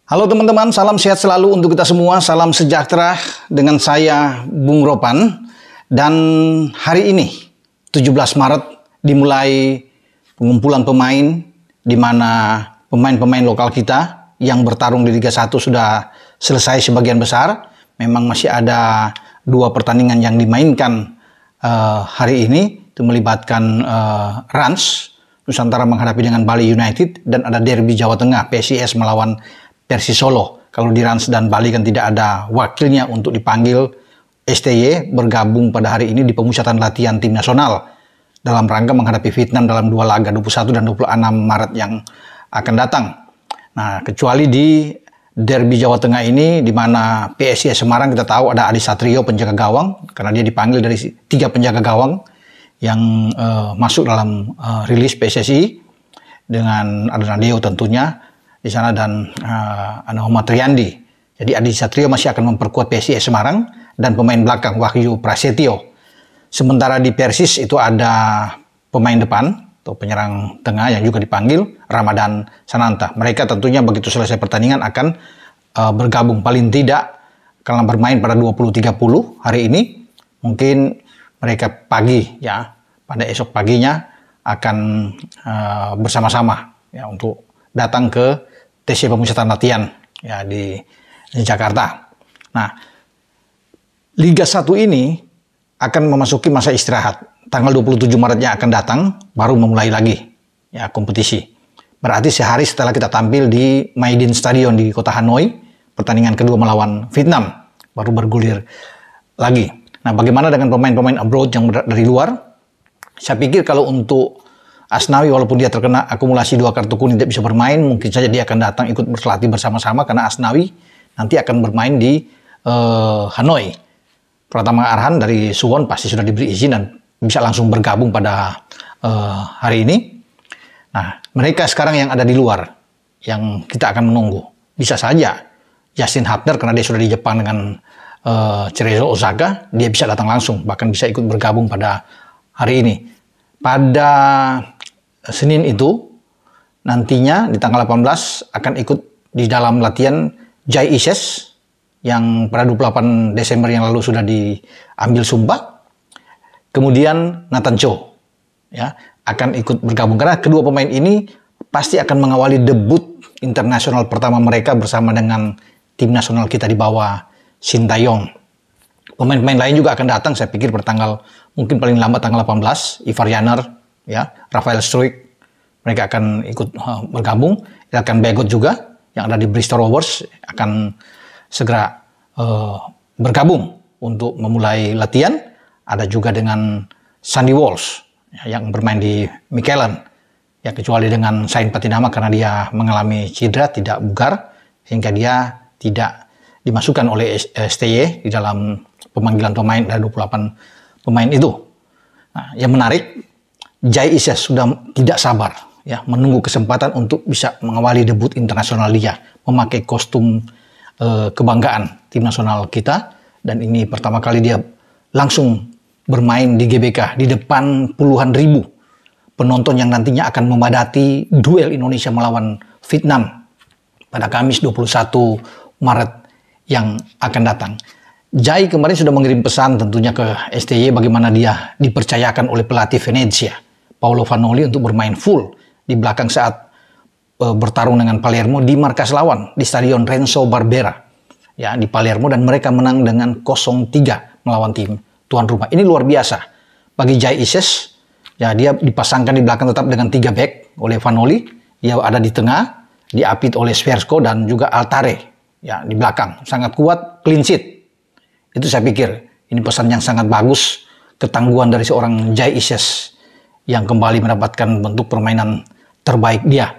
Halo teman-teman, salam sehat selalu untuk kita semua, salam sejahtera dengan saya Bung Ropan. Dan hari ini 17 Maret dimulai pengumpulan pemain di mana pemain-pemain lokal kita yang bertarung di Liga 1 sudah selesai sebagian besar. Memang masih ada 2 pertandingan yang dimainkan hari ini, itu melibatkan Rans Nusantara menghadapi dengan Bali United, dan ada derby Jawa Tengah PSIS melawan Persis Solo. Kalau di Rans dan Bali kan tidak ada wakilnya untuk dipanggil, STY bergabung pada hari ini di pemusatan latihan tim nasional dalam rangka menghadapi Vietnam dalam 2 laga 21 dan 26 Maret yang akan datang. Nah, kecuali di derby Jawa Tengah ini, di mana PSIS Semarang kita tahu ada Adi Satrio penjaga gawang, karena dia dipanggil dari 3 penjaga gawang yang masuk dalam rilis PSSI, dengan ada Nadeo tentunya di sana, dan Muhammad Riyandi. Jadi Adi Satrio masih akan memperkuat PSIS Semarang, dan pemain belakang Wahyu Prasetyo. Sementara di Persis itu ada pemain depan atau penyerang tengah yang juga dipanggil, Ramadan Sananta. Mereka tentunya begitu selesai pertandingan akan bergabung, paling tidak karena bermain pada 20.30 hari ini. Mungkin mereka pagi ya, pada esok paginya akan bersama-sama ya untuk datang ke TC pemusatan latihan ya di Jakarta. Nah, Liga 1 ini akan memasuki masa istirahat. Tanggal 27 Maretnya akan datang, baru memulai lagi ya kompetisi. Berarti sehari setelah kita tampil di Maidin Stadion di kota Hanoi, pertandingan kedua melawan Vietnam, baru bergulir lagi. Nah, bagaimana dengan pemain-pemain abroad yang dari luar? Saya pikir kalau untuk Asnawi, walaupun dia terkena akumulasi 2 kartu kuning tidak bisa bermain, mungkin saja dia akan datang ikut berlatih bersama-sama, karena Asnawi nanti akan bermain di Hanoi. Pratama Arhan dari Suwon pasti sudah diberi izin dan bisa langsung bergabung pada hari ini. Nah, mereka sekarang yang ada di luar, yang kita akan menunggu. Bisa saja Justin Hapner, karena dia sudah di Jepang dengan Cerezo Osaka, dia bisa datang langsung, bahkan bisa ikut bergabung pada hari ini. Pada Senin itu, nantinya di tanggal 18 akan ikut di dalam latihan Jai Ises yang pada 28 Desember yang lalu sudah diambil sumpah. Kemudian Nathan Cho ya, akan ikut bergabung, karena kedua pemain ini pasti akan mengawali debut internasional pertama mereka bersama dengan tim nasional kita di bawah Sintayong. Pemain-pemain lain juga akan datang, saya pikir mungkin paling lambat tanggal 18, Ivar Yaner, ya, Rafael Struik, mereka akan ikut bergabung. Akan Begot juga, yang ada di Bristol Rovers, akan segera bergabung untuk memulai latihan. Ada juga dengan Sandy Walsh, ya, yang bermain di Michelin, ya, kecuali dengan Sain Patinama karena dia mengalami cedera, tidak bugar, sehingga dia tidak dimasukkan oleh STY di dalam pemanggilan pemain dari 28 pemain itu. Nah, yang menarik, Jai Ises sudah tidak sabar ya menunggu kesempatan untuk bisa mengawali debut internasional dia, memakai kostum kebanggaan tim nasional kita, dan ini pertama kali dia langsung bermain di GBK di depan puluhan ribu penonton yang nantinya akan memadati duel Indonesia melawan Vietnam pada Kamis 21 Maret yang akan datang. Jai kemarin sudah mengirim pesan tentunya ke STY bagaimana dia dipercayakan oleh pelatih Venezia, Paolo Vanoli, untuk bermain full di belakang saat bertarung dengan Palermo di markas lawan di Stadion Renzo Barbera ya di Palermo, dan mereka menang dengan 0-3 melawan tim tuan rumah. Ini luar biasa bagi Jai Ises. Ya, dia dipasangkan di belakang tetap dengan 3 back oleh Vanoli. Dia ada di tengah, diapit oleh Sversko dan juga Altare ya di belakang. Sangat kuat, clean sheet. Itu saya pikir ini pesan yang sangat bagus, ketangguhan dari seorang Jai Ises yang kembali mendapatkan bentuk permainan terbaik dia.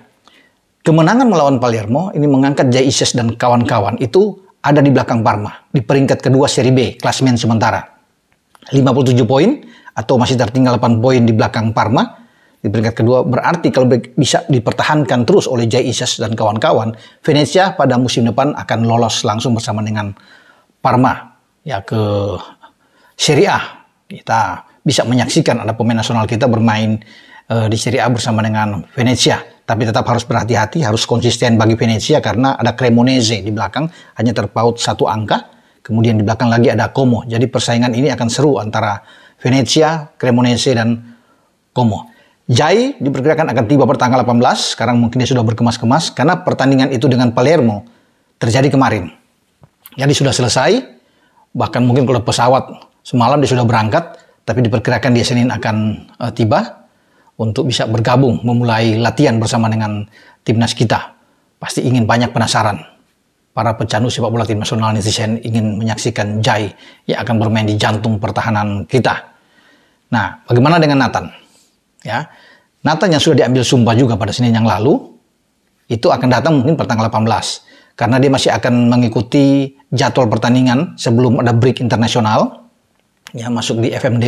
Kemenangan melawan Palermo ini mengangkat Jai Ises dan kawan-kawan itu ada di belakang Parma di peringkat kedua Serie B klasemen sementara. 57 poin atau masih tertinggal 8 poin di belakang Parma di peringkat kedua. Berarti kalau bisa dipertahankan terus oleh Jai Ises dan kawan-kawan, Venezia pada musim depan akan lolos langsung bersama dengan Parma ya ke Serie A. Kita bisa menyaksikan ada pemain nasional kita bermain di Serie A bersama dengan Venezia. Tapi tetap harus berhati-hati, harus konsisten bagi Venezia karena ada Cremonese di belakang, hanya terpaut 1 angka. Kemudian di belakang lagi ada Como. Jadi persaingan ini akan seru antara Venezia, Cremonese, dan Como. Jai diperkirakan akan tiba pada tanggal 18, sekarang mungkin dia sudah berkemas-kemas, karena pertandingan itu dengan Palermo terjadi kemarin. Jadi sudah selesai, bahkan mungkin kalau pesawat semalam dia sudah berangkat, tapi diperkirakan dia Senin akan tiba untuk bisa bergabung, memulai latihan bersama dengan timnas kita. Pasti ingin banyak penasaran. Para pecandu sepak bola tim nasional netizen ingin menyaksikan Jai yang akan bermain di jantung pertahanan kita. Nah, bagaimana dengan Nathan? Ya, Nathan yang sudah diambil sumpah juga pada Senin yang lalu, itu akan datang mungkin pada tanggal 18. Karena dia masih akan mengikuti jadwal pertandingan sebelum ada break internasional, ya, masuk di FMD,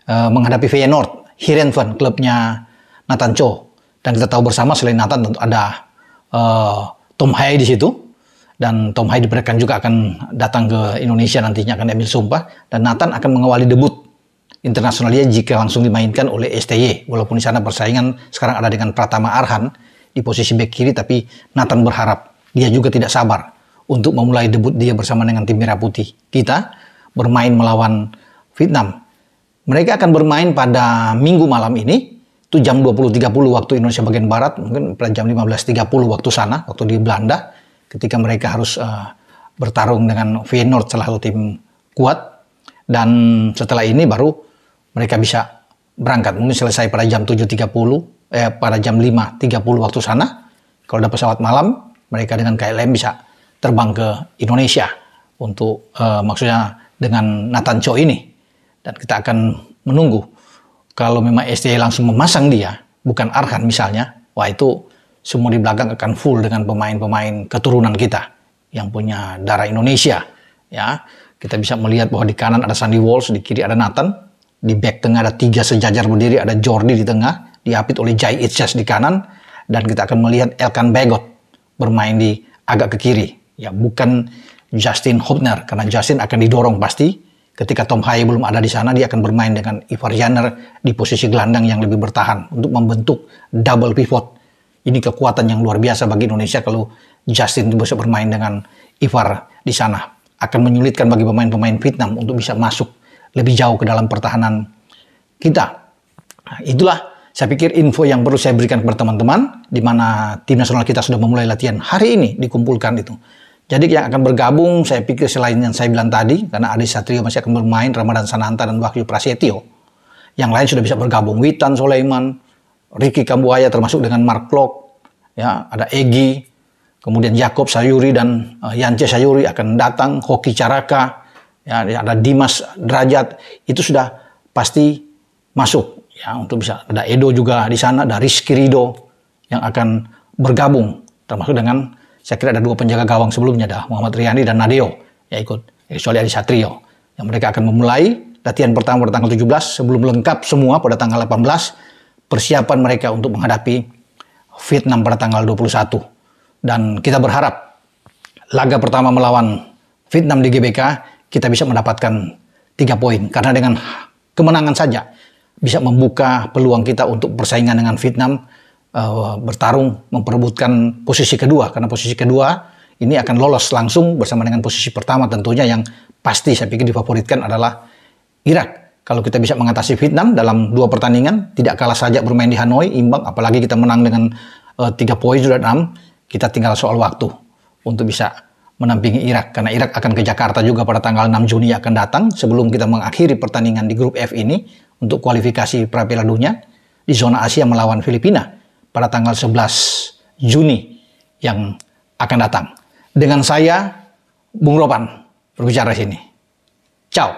menghadapi Feyenoord, Heerenveen, klubnya Nathan Cho. Dan kita tahu bersama selain Nathan tentu ada Tom Hai di situ. Dan Tom Hai diperkirakan juga akan datang ke Indonesia nantinya, akan diambil sumpah. Dan Nathan akan mengawali debut internasional dia jika langsung dimainkan oleh STY. Walaupun di sana persaingan sekarang ada dengan Pratama Arhan di posisi bek kiri, tapi Nathan berharap, dia juga tidak sabar untuk memulai debut dia bersama dengan tim Merah Putih kita bermain melawan Vietnam. Mereka akan bermain pada Minggu malam ini, itu jam 20.30 waktu Indonesia bagian Barat, mungkin pada jam 15.30 waktu sana, waktu di Belanda, ketika mereka harus bertarung dengan Feyenoord, salah satu tim kuat. Dan setelah ini baru mereka bisa berangkat, mungkin selesai pada jam 7.30, pada jam 5.30 waktu sana. Kalau ada pesawat malam, mereka dengan KLM bisa terbang ke Indonesia untuk maksudnya dengan Nathan Cho ini. Dan kita akan menunggu. Kalau memang STY langsung memasang dia, bukan Arhan misalnya, wah itu semua di belakang akan full dengan pemain-pemain keturunan kita yang punya darah Indonesia. Ya, kita bisa melihat bahwa di kanan ada Sandy Walsh, di kiri ada Nathan. Di back tengah ada 3 sejajar berdiri, ada Jordi di tengah, diapit oleh Jai Itses di kanan, dan kita akan melihat Elkan Bagot bermain di agak ke kiri. Ya, bukan Justin Hubner, karena Justin akan didorong pasti. Ketika Tom Hai belum ada di sana, dia akan bermain dengan Ivar Janner di posisi gelandang yang lebih bertahan untuk membentuk double pivot. Ini kekuatan yang luar biasa bagi Indonesia kalau Justin bisa bermain dengan Ivar di sana. Akan menyulitkan bagi pemain-pemain Vietnam untuk bisa masuk lebih jauh ke dalam pertahanan kita. Nah, itulah saya pikir info yang perlu saya berikan kepada teman-teman, di mana tim nasional kita sudah memulai latihan hari ini, dikumpulkan itu. Jadi yang akan bergabung, saya pikir selain yang saya bilang tadi, karena Adi Satrio masih akan bermain, Ramadan Sananta dan Wahyu Prasetyo, yang lain sudah bisa bergabung. Witan Sulaiman, Ricky Kambuaya termasuk dengan Mark Klok, ya, ada Egy, kemudian Jakob Sayuri dan Yance Sayuri akan datang, Hoki Caraka, ya, ada Dimas Derajat, itu sudah pasti masuk. Ya, untuk bisa ada Edo juga di sana, ada Rizky Ridho yang akan bergabung, termasuk dengan saya kira ada 2 penjaga gawang sebelumnya, ada Muhammad Riyani dan Nadeo ya ikut, kecuali Adi Satrio. Yang mereka akan memulai latihan pertama pada tanggal 17 sebelum lengkap semua pada tanggal 18 persiapan mereka untuk menghadapi Vietnam pada tanggal 21. Dan kita berharap laga pertama melawan Vietnam di GBK kita bisa mendapatkan 3 poin. Karena dengan kemenangan saja bisa membuka peluang kita untuk persaingan dengan Vietnam, bertarung memperebutkan posisi kedua. Karena posisi kedua ini akan lolos langsung bersama dengan posisi pertama tentunya, yang pasti saya pikir difavoritkan adalah Irak. Kalau kita bisa mengatasi Vietnam dalam 2 pertandingan, tidak kalah saja bermain di Hanoi, imbang, apalagi kita menang dengan 3 poin sudah 6, kita tinggal soal waktu untuk bisa menampingi Irak. Karena Irak akan ke Jakarta juga pada tanggal 6 Juni akan datang sebelum kita mengakhiri pertandingan di grup F ini untuk kualifikasi pra Piala Dunia di zona Asia melawan Filipina pada tanggal 11 Juni yang akan datang. Dengan saya, Bung Ropan, berbicara di sini. Ciao.